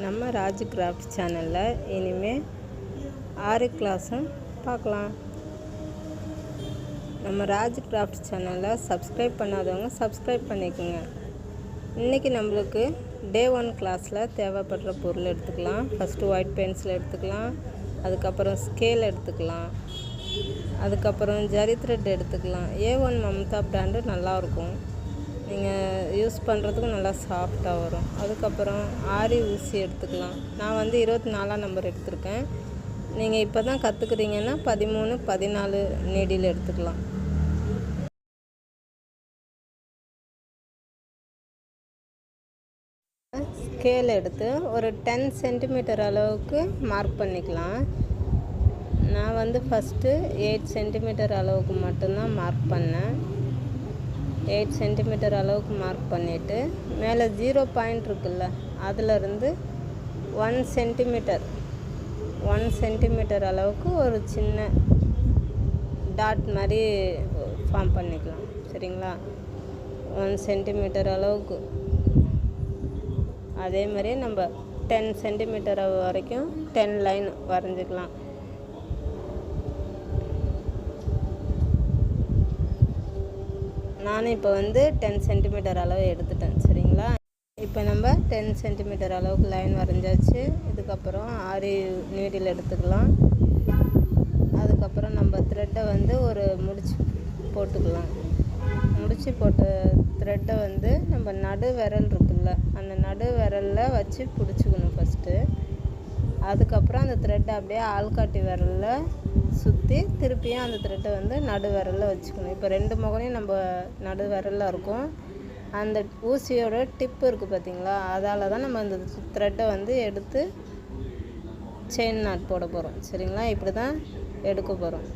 நம்ம ராஜ் கிராஃப்ட் சேனலில் இனிமேல் 6 கிளாஸும் பார்க்கலாம். நம்ம ராஜ் கிராஃப்ட் சேனலில் சப்ஸ்கிரைப் பண்ணாதவங்க சப்ஸ்கிரைப் பண்ணிக்கோங்க. இன்றைக்கி நம்மளுக்கு டே 1 கிளாஸில் தேவைப்படுற பொருள் எடுத்துக்கலாம். ஃபஸ்ட்டு ஒயிட் பென்சில் எடுத்துக்கலாம், அதுக்கப்புறம் ஸ்கேல் எடுத்துக்கலாம், அதுக்கப்புறம் ஜரி த்ரெட் எடுத்துக்கலாம். A1 மம்தா பிராண்டு நல்லாயிருக்கும், நீங்கள் யூஸ் பண்ணுறதுக்கும் நல்லா சாஃப்டாக வரும். அதுக்கப்புறம் ஆரி ஊசி எடுத்துக்கலாம். நான் 24ஆம் நம்பர் எடுத்திருக்கேன். நீங்கள் இப்போ தான் கற்றுக்குறீங்கன்னா 13, 14 நீடில் எடுத்துக்கலாம். ஸ்கேல் எடுத்து ஒரு 10 சென்டிமீட்டர் அளவுக்கு மார்க் பண்ணிக்கலாம். நான் ஃபஸ்ட்டு 8 சென்டிமீட்டர் அளவுக்கு மட்டும்தான் மார்க் பண்ணேன். 8 சென்டிமீட்டர் அளவுக்கு மார்க் பண்ணிவிட்டு மேலே 0 பாயிண்ட் இருக்குல்ல, அதிலருந்து 1 சென்டிமீட்டர் அளவுக்கு ஒரு சின்ன டாட் மாதிரி ஃபார்ம் பண்ணிக்கலாம். சரிங்களா? 1 சென்டிமீட்டர் அளவுக்கு. அதே மாதிரியே நம்ம 10 சென்டிமீட்டர் வரைக்கும் 10 லைன் வரைஞ்சிக்கலாம். நான் இப்போ 10 சென்டிமீட்டர் அளவு எடுத்துட்டேன். சரிங்களா? இப்போ நம்ம 10 சென்டிமீட்டர் அளவுக்கு லைன் வரைஞ்சாச்சு. இதுக்கப்புறம் ஆரி நீடில் எடுத்துக்கலாம். அதுக்கப்புறம் நம்ம த்ரெட்டை ஒரு முடிச்சு போட்டுக்கலாம். முடிச்சு போட்ட த்ரெட்டை நம்ம நடு விரல் இருக்குல்ல, அந்த நடு விரலில் வச்சு பிடிச்சிக்கணும் ஃபஸ்ட்டு. அதுக்கப்புறம் அந்த த்ரெட்டை அப்படியே ஆள்காட்டி விரலில் சுற்றி திருப்பியும் அந்த த்ரெட்டை நடு விரலில் வச்சுக்கணும். இப்போ 2 முகனையும் நம்ம நடு விரலில் இருக்கும். அந்த ஊசியோட டிப்பு இருக்குது பார்த்தீங்களா, அதால் தான் நம்ம அந்த த்ரெட்டை எடுத்து செயின் நாட் போட போகிறோம். சரிங்களா? இப்படி தான் எடுக்க போகிறோம்.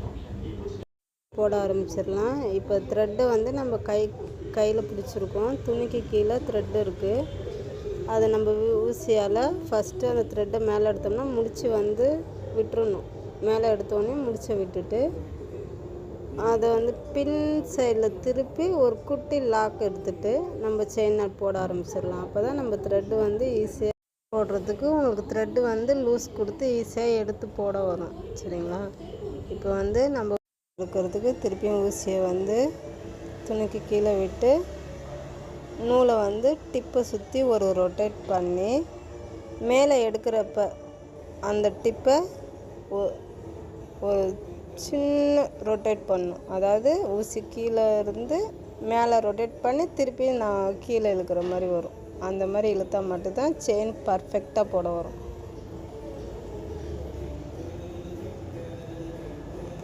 போட ஆரம்பிச்சிடலாம். இப்போ த்ரெட்டை நம்ம கையில் பிடிச்சிருக்கோம். துணிக்கு கீழே த்ரெட்டு இருக்குது. அதை நம்ம ஊசியால் ஃபஸ்ட்டு அந்த த்ரெட்டை மேலே எடுத்தோம்னா முடிச்சு விட்டுறணும். மேலே எடுத்தோடனே முடிச்சை விட்டுட்டு அதை பின் சைடில் திருப்பி ஒரு குட்டி லாக் எடுத்துகிட்டு நம்ம செயின் நாட் போட ஆரம்பிச்சிடலாம். அப்போ தான் நம்ம த்ரெட்டு ஈஸியாக போடுறதுக்கு உங்களுக்கு த்ரெட்டு லூஸ் கொடுத்து ஈஸியாக எடுத்து போட வரும். சரிங்களா? இப்போ நம்ம எடுக்கிறதுக்கு திருப்பியும் ஊசியை துணிக்கு கீழே விட்டு நூலை டிப்பை சுற்றி ஒரு ரொட்டேட் பண்ணி மேலே எடுக்கிறப்ப அந்த டிப்பை ஒரு சின்ன ரொட்டேட் பண்ணும். அதாவது ஊசி கீழே இருந்து மேலே ரொட்டேட் பண்ணி திருப்பி நான் கீழே இழுக்கிற மாதிரி வரும். அந்த மாதிரி இழுத்தா மட்டும்தான் செயின் பர்ஃபெக்டாக போட வரும்.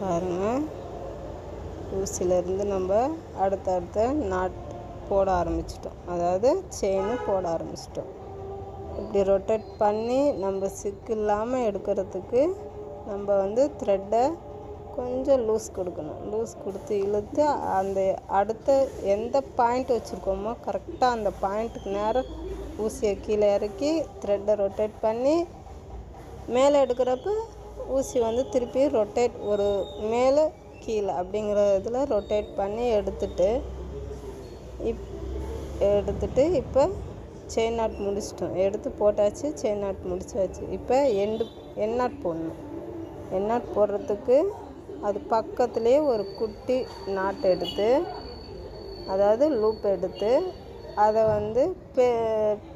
பாருங்கள், ஊசியிலேருந்து நம்ம அடுத்த நாட் போட ஆரம்பிச்சிட்டோம். அதாவது செயின் போட ஆரம்பிச்சிட்டோம். இப்படி ரொட்டேட் பண்ணி நம்ம சிக்கு இல்லாமல் எடுக்கிறதுக்கு நம்ம த்ரெட்டை கொஞ்சம் லூஸ் கொடுக்கணும். லூஸ் கொடுத்து இழுத்து அந்த அடுத்த எந்த பாயிண்ட் வச்சுருக்கோமோ கரெக்டாக அந்த பாயிண்ட்டுக்கு நேரம் ஊசியை கீழே இறக்கி த்ரெட்டை ரொட்டேட் பண்ணி மேலே எடுக்கிறப்ப ஊசி திருப்பி ரொட்டேட் ஒரு மேலே கீழே அப்படிங்கிற இதில் ரொட்டேட் பண்ணி எடுத்துட்டு இப்போ செயின் நாட் முடிச்சிட்டோம். எடுத்து போட்டாச்சு, செயின் நாட் முடிச்சாச்சு. இப்போ என் நாட் போடணும். என் நாட் போடுறதுக்கு அது பக்கத்துலேயே ஒரு குட்டி நாட் எடுத்து, அதாவது லூப் எடுத்து அதை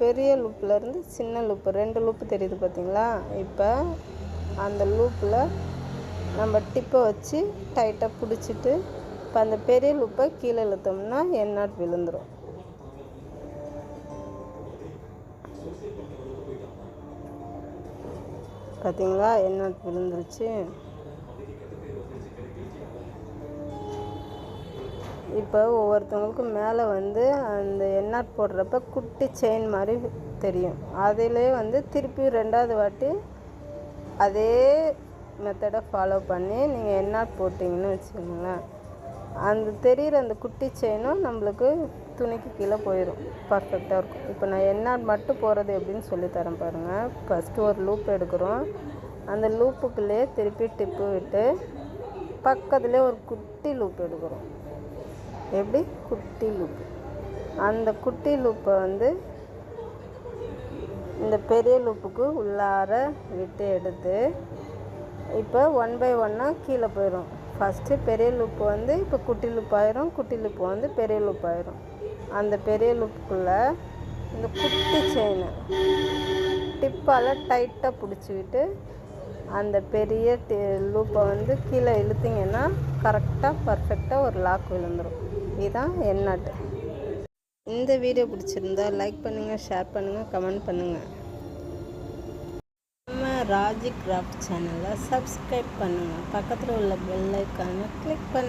பெரிய லூப்லேருந்து சின்ன லூப்பு 2 லூப்பு தெரியுது பார்த்தீங்களா? இப்போ அந்த லூப்பில் நம்ம டிப்பை வச்சு டைட்டாக பிடிச்சிட்டு இப்போ அந்த பெரிய லூப்பை கீழே இழுத்தோம்னா என் நாட் விழுந்துடும். பார்த்தீங்களா? என் நாட் விழுந்துருச்சு. இப்போ ஒவ்வொருத்தவங்களுக்கும் மேலே அந்த என் நாட் போடுறப்ப குட்டி செயின் மாதிரி தெரியும். அதிலே திருப்பி 2வது வாட்டி அதே மெத்தடை ஃபாலோ பண்ணி நீங்கள் என் நாட் போட்டிங்கன்னு வச்சுக்கோங்களேன், அந்த தெரிகிற அந்த குட்டி செயினும் நம்மளுக்கு துணிக்கு கீழே போயிடும். பர்ஃபெக்டாக இருக்கும். இப்போ நான் என் நாட் மட்டும் போகிறது எப்படின்னு சொல்லித்தரேன் பாருங்கள். ஃபஸ்ட்டு ஒரு லூப் எடுக்கிறோம். அந்த லூப்புக்குள்ளேயே திருப்பி டிப்பு விட்டு பக்கத்துலேயே ஒரு குட்டி லூப் எடுக்கிறோம். எப்படி? குட்டி லூப்பு. அந்த குட்டி லூப்பை இந்த பெரிய லூப்புக்கு உள்ளார விட்டு எடுத்து இப்போ 1 by 1 கீழே போயிடும். ஃபஸ்ட்டு பெரிய லூப்பு வந்து இப்போ குட்டி லூப் ஆயிரும், குட்டி லூப்பு வந்து பெரிய லூப் ஆயிரும். அந்த பெரிய லூப்புக்குள்ளே இந்த குட்டி செயினை டிப்பால் டைட்டாக பிடிச்சிக்கிட்டு அந்த பெரிய லூப்பை வந்து கீழே இழுத்திங்கன்னா கரெக்டாக பர்ஃபெக்டாக ஒரு லாக் விழுந்துடும். இதுதான் என் நாட்டு. இந்த வீடியோ பிடிச்சிருந்தா லைக் பண்ணுங்கள், ஷேர் பண்ணுங்கள், கமெண்ட் பண்ணுங்கள். நம்ம ராஜி கிராஃப்ட் சேனலை சப்ஸ்கிரைப் பண்ணுங்கள். பக்கத்தில் உள்ள பெல் ஐக்கானை கிளிக் பண்ணுங்கள்.